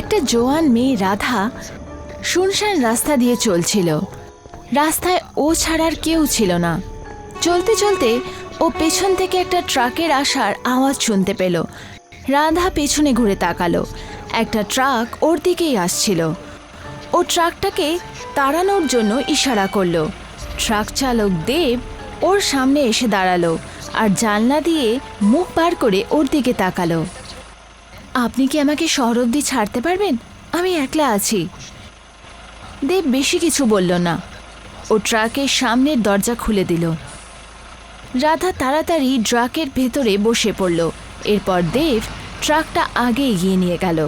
একটা জোয়ান মেয়ে রাধা শুনশান রাস্তা দিয়ে চলছিল। রাস্তায় ও ছাড়ার কেউ ছিল না। চলতে চলতে ও পেছন থেকে একটা ট্রাকের আসার আওয়াজ শুনতে পেল। রাধা পেছনে ঘুরে তাকালো। একটা ট্রাক ওর দিকেই আসছিল। ও ট্রাকটাকে তাড়ানোর জন্য ইশারা করলো। ট্রাক চালক দেব ওর সামনে এসে দাঁড়ালো আর জানলা দিয়ে মুখ বার করে ওর দিকে তাকালো। আপনি কি আমাকে শহর অবধি ছাড়তে পারবেন? আমি একলা আছি। দেব বেশি কিছু বলল না। ও ট্রাকের সামনের দরজা খুলে দিল। রাধা তাড়াতাড়ি ট্রাকের ভেতরে বসে পড়ল। এরপর দেব ট্রাকটা আগে এগিয়ে নিয়ে গেল।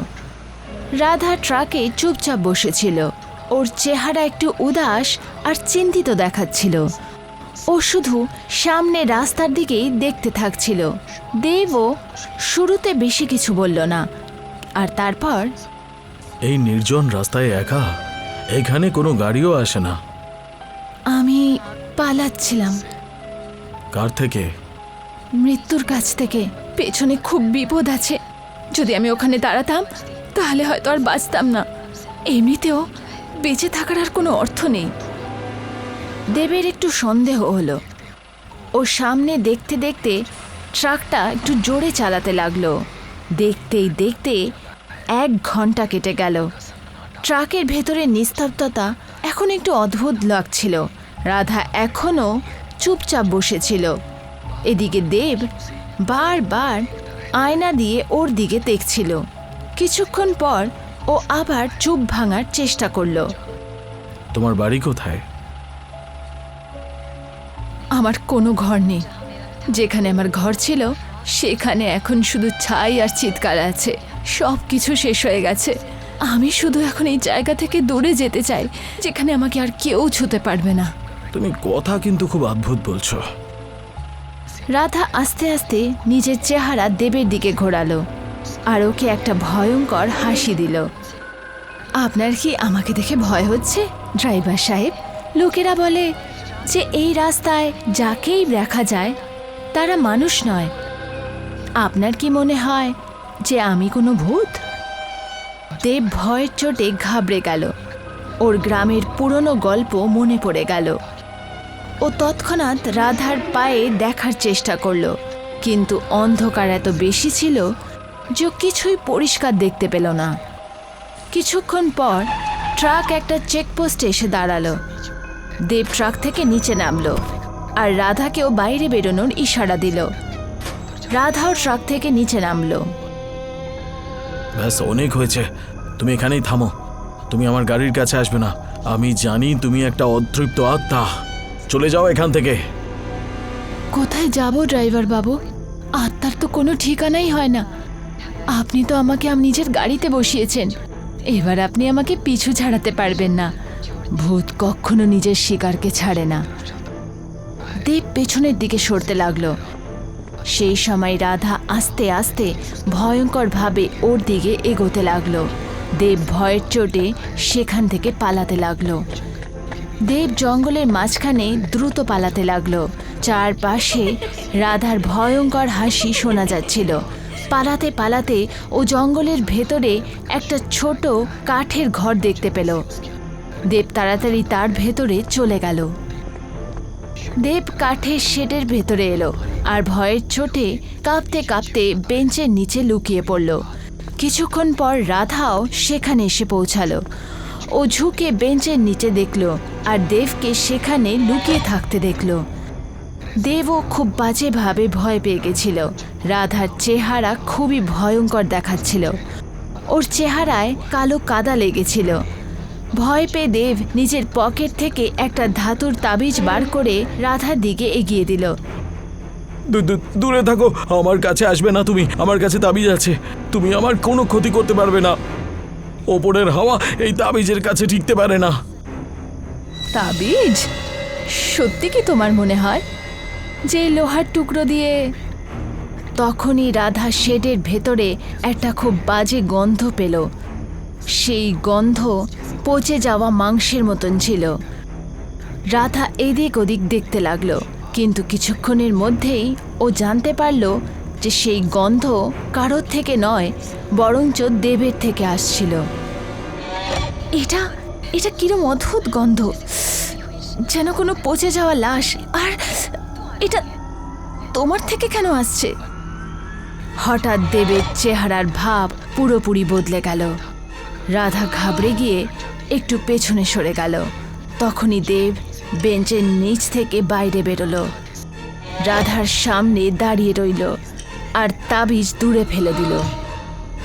রাধা ট্রাকে চুপচাপ বসেছিল। ওর চেহারা একটু উদাস আর চিন্তিত দেখাচ্ছিল। ও শুধু সামনে রাস্তার দিকেই দেখতে থাকছিল। দেবও শুরুতে বেশি কিছু বলল না। আর তারপর, এই নির্জন রাস্তায় একা, এখানে কোনো গাড়িও আসে না। আমি পালাচ্ছিলাম। কার থেকে? মৃত্যুর কাছ থেকে। পেছনে খুব বিপদ আছে। যদি আমি ওখানে দাঁড়াতাম তাহলে হয়তো আর বাঁচতাম না। এমনিতেও বেঁচে থাকার আর কোনো অর্থ নেই। দেবের একটু সন্দেহ হলো। ও সামনে দেখতে দেখতে ট্রাকটা একটু জোরে চালাতে লাগলো। দেখতেই দেখতে 1 ঘন্টা কেটে গেল। ট্রাকের ভেতরে নিস্তব্ধতা এখন একটু অদ্ভুত লাগছিল। রাধা এখনও চুপচাপ বসেছিল। এদিকে দেব বারবার আয়না দিয়ে ওর দিকে দেখছিল। কিছুক্ষণ পর ও আবার চুপ ভাঙার চেষ্টা করলো। তোমার বাড়ি কোথায়? আমার কোনো ঘর নেই। যেখানে আমার ঘর ছিল সেখানে এখন শুধু ছাই আর চিৎকার আছে। সব কিছু শেষ হয়ে গেছে। আমি শুধু এখন এই জায়গা থেকে দূরে যেতে চাই, যেখানে আমাকে আর কেউ ছুঁতে পারবে না। তুমি কথা কিন্তু খুব অদ্ভুত বলছো। রাধা আস্তে আস্তে নিজের চেহারা দেবের দিকে ঘোরালো আর ওকে একটা ভয়ঙ্কর হাসি দিল। আপনার কি আমাকে দেখে ভয় হচ্ছে ড্রাইভার সাহেব? লোকেরা বলে যে এই রাস্তায় যাকেই দেখা যায় তারা মানুষ নয়। আপনার কি মনে হয় যে আমি কোনো ভূত? দেব ভয়ের চোটে ঘাবড়ে গেল। ওর গ্রামের পুরনো গল্প মনে পড়ে গেল। ও তৎক্ষণাৎ রাধার পায়ে দেখার চেষ্টা করল, কিন্তু অন্ধকার এত বেশি ছিল যে কিছুই পরিষ্কার দেখতে পেল না। কিছুক্ষণ পর ট্রাক একটা চেকপোস্টে এসে দাঁড়ালো। দেব ট্রাক থেকে নিচে নামলো আর রাধাকেও বাইরে বেরোনোর ইশারা দিল। রাধাও ট্রাক থেকে নিচে নামলো। ব্যাস, অনেক হয়েছে। তুমি এখানেই থামো। তুমি আমার গাড়ির কাছে আসবে না। আমি জানি তুমি একটা অতৃপ্ত আত্মা। চলে যাও এখান থেকে। কোথায় যাব ড্রাইভার বাবু? আত্মার তো কোনো ঠিকানাই হয় না। আপনি তো আমাকে নিজের গাড়িতে বসিয়েছেন। এবার আপনি আমাকে পিছু ছাড়াতে পারবেন না। ভূত কখনো নিজের শিকারকে ছাড়ে না। দেব পেছনের দিকে সরতে লাগলো। সেই সময় রাধা আস্তে আস্তে ভয়ঙ্করভাবে ওর দিকে এগোতে লাগলো। দেব ভয়ের চোটে সেখান থেকে পালাতে লাগলো। দেব জঙ্গলের মাঝখানে দ্রুত পালাতে লাগলো। চারপাশে রাধার ভয়ঙ্কর হাসি শোনা যাচ্ছিল। পালাতে পালাতে ও জঙ্গলের ভেতরে একটা ছোট কাঠের ঘর দেখতে পেল। দেব তাড়াতাড়ি তার ভেতরে চলে গেল। দেব কাঠের শেডের ভেতরে এলো আর ভয়ের চোটে কাঁপতে কাঁপতে বেঞ্চের নিচে লুকিয়ে পড়ল। কিছুক্ষণ পর রাধাও সেখানে এসে পৌঁছালো। ও ঝুঁকে বেঞ্চের নিচে দেখল আর দেবকে সেখানে লুকিয়ে থাকতে দেখল। দেবও খুব বাজেভাবে ভয় পেয়ে গেছিল। রাধার চেহারা খুবই ভয়ঙ্কর দেখাচ্ছিল। ওর চেহারায় কালো কাদা লেগেছিল। ভয় পেয়ে দেব নিজের পকেট থেকে একটা ধাতুর তাবিজ বার করে রাধার দিকে এগিয়ে দিল। দূরে থাকো, আমার কাছে আসবে না তুমি। আমার কাছে তাবিজ আছে। তুমি আমার কোনো ক্ষতি করতে পারবে না। ওপরের হাওয়া এই তাবিজের কাছে টিকতে পারে না। তাবিজ? সত্যি কি তোমার মনে হয় যে লোহার টুকরো দিয়ে? তখনই রাধা শেডের ভেতরে একটা খুব বাজে গন্ধ পেল। সেই গন্ধ পচে যাওয়া মাংসের মতন ছিল। রাধা এদিক ওদিক দেখতে লাগলো, কিন্তু কিছুক্ষণের মধ্যেই ও জানতে পারল যে সেই গন্ধ কারোর থেকে নয়, বরঞ্চ দেবের থেকে আসছিল। এটা এটা কিরম অদ্ভুত গন্ধ, যেন কোনো পচে যাওয়া লাশ। আর এটা তোমার থেকে কেন আসছে? হঠাৎ দেবের চেহারার ভাব পুরোপুরি বদলে গেল। রাধা ঘাবড়ে গিয়ে একটু পেছনে সরে গেল। তখনই দেব বেঞ্চের নিচ থেকে বাইরে বেরোলো, রাধার সামনে দাঁড়িয়ে রইল আর তাবিজ দূরে ফেলে দিল।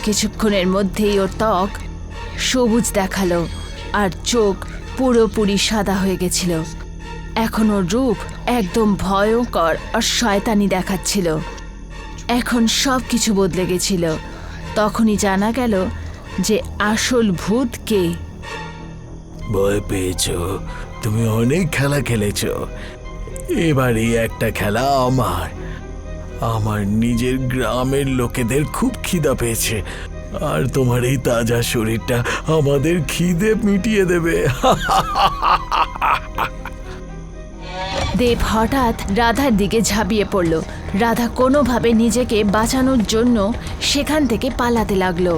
কিছুক্ষণের মধ্যেই ওর ত্বক সবুজ দেখালো আর চোখ পুরোপুরি সাদা হয়ে গেছিল। এখন ওর রূপ একদম ভয়ঙ্কর আর শয়তানি দেখাচ্ছিল। এখন সব কিছু বদলে গেছিল। তখনই জানা গেল যে আসল ভূত কে। ভয় পেয়েছো? তুমি অনেক খেলা খেলেছো, এবারে একটা খেলা আমার নিজের গ্রামের লোকেদের খুব খিদা পেয়েছে, আর তোমার এই তাজা শরীরটা আমাদের খিদে মিটিয়ে দেবে। দেব হঠাৎ রাধার দিকে ঝাঁপিয়ে পড়ল। রাধা কোনোভাবে নিজেকে বাঁচানোর জন্য সেখান থেকে পালাতে লাগলো।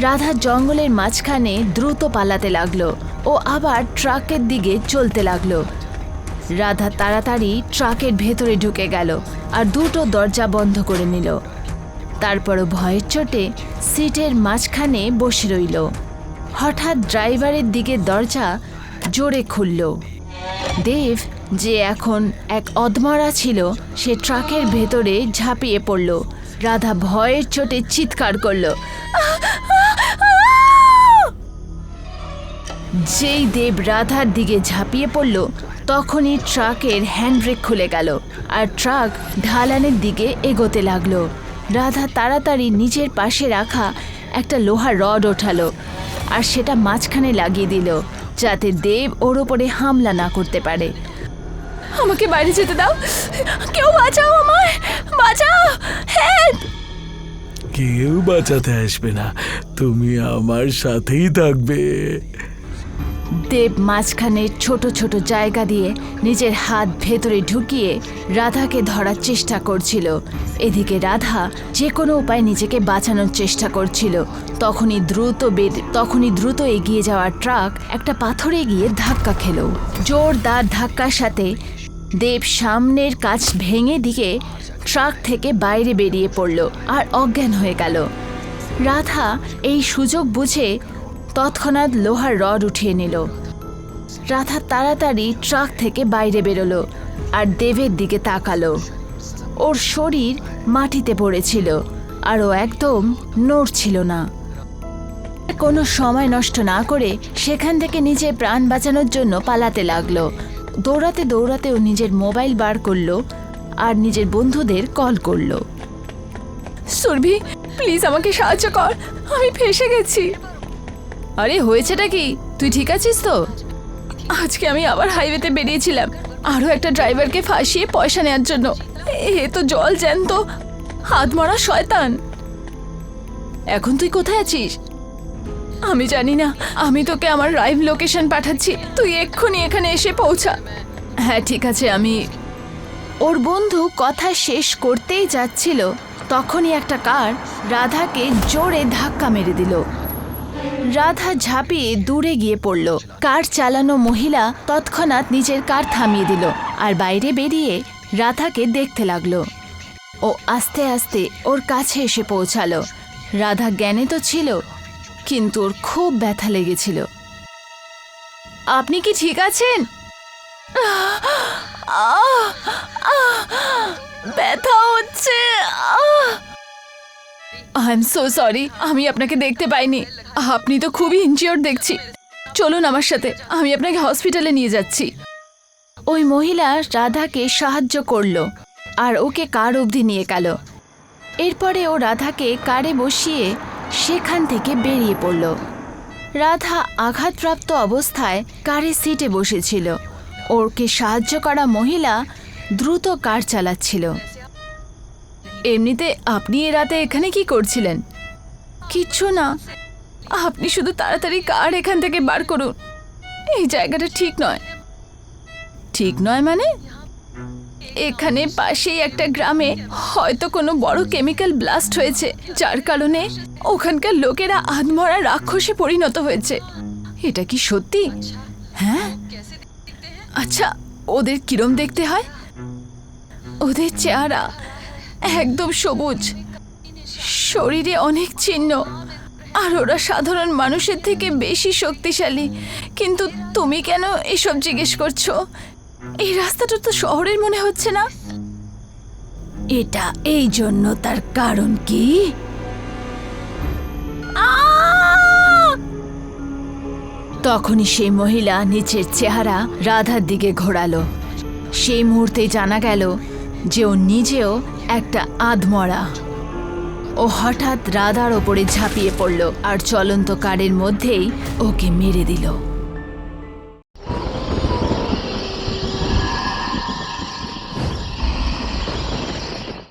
রাধা জঙ্গলের মাঝখানে দ্রুত পালাতে লাগলো ও আবার ট্রাকের দিকে চলতে লাগলো। রাধা তাড়াতাড়ি ট্রাকের ভেতরে ঢুকে গেল আর দুটো দরজা বন্ধ করে নিল। তারপরও ভয়ের চোটে সিটের মাঝখানে বসে রইল। হঠাৎ ড্রাইভারের দিকে দরজা জোরে খুলল। দেব, যে এখন এক অদমরা ছিল, সে ট্রাকের ভেতরে ঝাঁপিয়ে পড়ল। রাধা ভয়ের চোটে চিৎকার করল। যেই দেব রাধার দিকে ঝাঁপিয়ে পড়ল, তখনই ট্রাকের হ্যান্ডব্রেক খুলে গেল আর ট্রাক ঢালানের দিকে এগোতে লাগলো। রাধা তাড়াতাড়ি নিজের পাশে রাখা একটা লোহার রড ওঠালো আর সেটা মাঝখানে লাগিয়ে দিল, যাতে দেব ওর ওপরে হামলা না করতে পারে। আমাকে বাইরে যেতে দাও, কেউ বাঁচাও, আমায় বাঁচাও, হেল্প! কেউ বাঁচাতে আসবে না, তুমি আমার সাথেই থাকবে। দেব মাঝখানে ছোট ছোট জায়গা দিয়ে নিজের হাত ভেতরে ঢুকিয়ে রাধাকে ধরার চেষ্টা করছিল। এদিকে রাধা যে কোনো উপায় নিজেকে বাঁচানোর চেষ্টা করছিল। তখনই দ্রুত এগিয়ে যাওয়া ট্রাক একটা পাথরে গিয়ে ধাক্কা খেল। জোরদার ধাক্কার সাথে দেব সামনের কাঁচ ভেঙে দিয়ে ট্রাক থেকে বাইরে বেরিয়ে পড়ল আর অজ্ঞান হয়ে গেল। রাধা এই সুযোগ বুঝে তৎক্ষণাৎ লোহার রড উঠিয়ে নিল। রাধা তাড়াতাড়ি ট্রাক থেকে বাইরে বেরোলো আর দেবের দিকে তাকালো। ওর শরীর মাটিতে পড়েছিল আর ও একদম নড়ছিল না। কোনো সময় নষ্ট না করে সেখান থেকে নিজের প্রাণ বাঁচানোর জন্য পালাতে লাগলো। দৌড়াতে দৌড়াতে ও নিজের মোবাইল বার করলো আর নিজের বন্ধুদের কল করলো। সুরভি, প্লিজ আমাকে সাহায্য কর, আমি ফেঁসে গেছি। আরে হয়েছেটা কি? তুই ঠিক আছিস তো? আজকে আমি আবার হাইওয়েতে বেরিয়েছিলাম আরও একটা ড্রাইভারকে ফাঁসিয়ে পয়সা নেওয়ার জন্য। এ তো জল জ্যান্ত হাত মরা শয়তান। এখন তুই কোথায় আছিস? আমি জানি না, আমি তোকে আমার লাইভ লোকেশন পাঠাচ্ছি, তুই এক্ষুনি এখানে এসে পৌঁছা। হ্যাঁ ঠিক আছে, আমি। ওর বন্ধু কথা শেষ করতেই যাচ্ছিল, তখনই একটা কার রাধাকে জোরে ধাক্কা মেরে দিল। রাধা ঝাঁপিয়ে দূরে গিয়ে পড়ল। কার চালানো মহিলা তৎক্ষণাৎ নিজের কার থামিয়ে দিল আর বাইরে বেরিয়ে রাধাকে দেখতে লাগলো। ও আস্তে আস্তে ওর কাছে এসে পৌঁছালো। রাধা জ্ঞানে তো ছিল, কিন্তু ওর খুব ব্যথা লেগেছিল। আপনি কি ঠিক আছেন? ব্যথা হচ্ছে। আই এম সো সরি, আমি আপনাকে দেখতে পাইনি। আপনি তো খুবই ইনজিওর্ড দেখছি। চলুন আমার সাথে, আমি আপনাকে হসপিটালে নিয়ে যাচ্ছি। ওই মহিলা রাধাকে সাহায্য করলো আর ওকে কার অবধি নিয়ে গেল। এরপরে ও রাধাকে কারে বসিয়ে সেখান থেকে বেরিয়ে পড়ল। রাধা আঘাতপ্রাপ্ত অবস্থায় কারের সিটে বসেছিল। ওকে সাহায্য করা মহিলা দ্রুত কার চালাচ্ছিল। এমনিতে আপনি এ রাতে এখানে কি করছিলেন? কিচ্ছু না, আপনি শুধু তাড়াতাড়ি কার এখান থেকে বার করুন। এই জায়গাটা ঠিক নয়। ঠিক নয় মানে? এখানে পাশেই একটা গ্রামে হয়তো কোনো বড় কেমিক্যাল ব্লাস্ট হয়েছে, যার কারণে ওখানকার লোকেরা আধমরা রাক্ষসে পরিণত হয়েছে। এটা কি সত্যি? হ্যাঁ, আচ্ছা ওদের কিরম দেখতে হয়? ওদের চেহারা একদম সবুজ, শরীরে অনেক চিহ্ন, আর ওরা সাধারণ মানুষের থেকে বেশি শক্তিশালী। কিন্তু তুমি কেন এসব জিজ্ঞেস করছো? এই রাস্তাটা তো শহরের মনে হচ্ছে না। এটা এই জন্য, তার কারণ কি? তখনই সেই মহিলা নিচের চেহারা রাধার দিকে ঘোরালো। সেই মুহূর্তেই জানা গেল যে ও নিজেও একটা আধমরা। ও হঠাৎ রাধার ওপরে ঝাঁপিয়ে পড়ল আর চলন্ত কারের মধ্যেই ওকে মেরে দিল।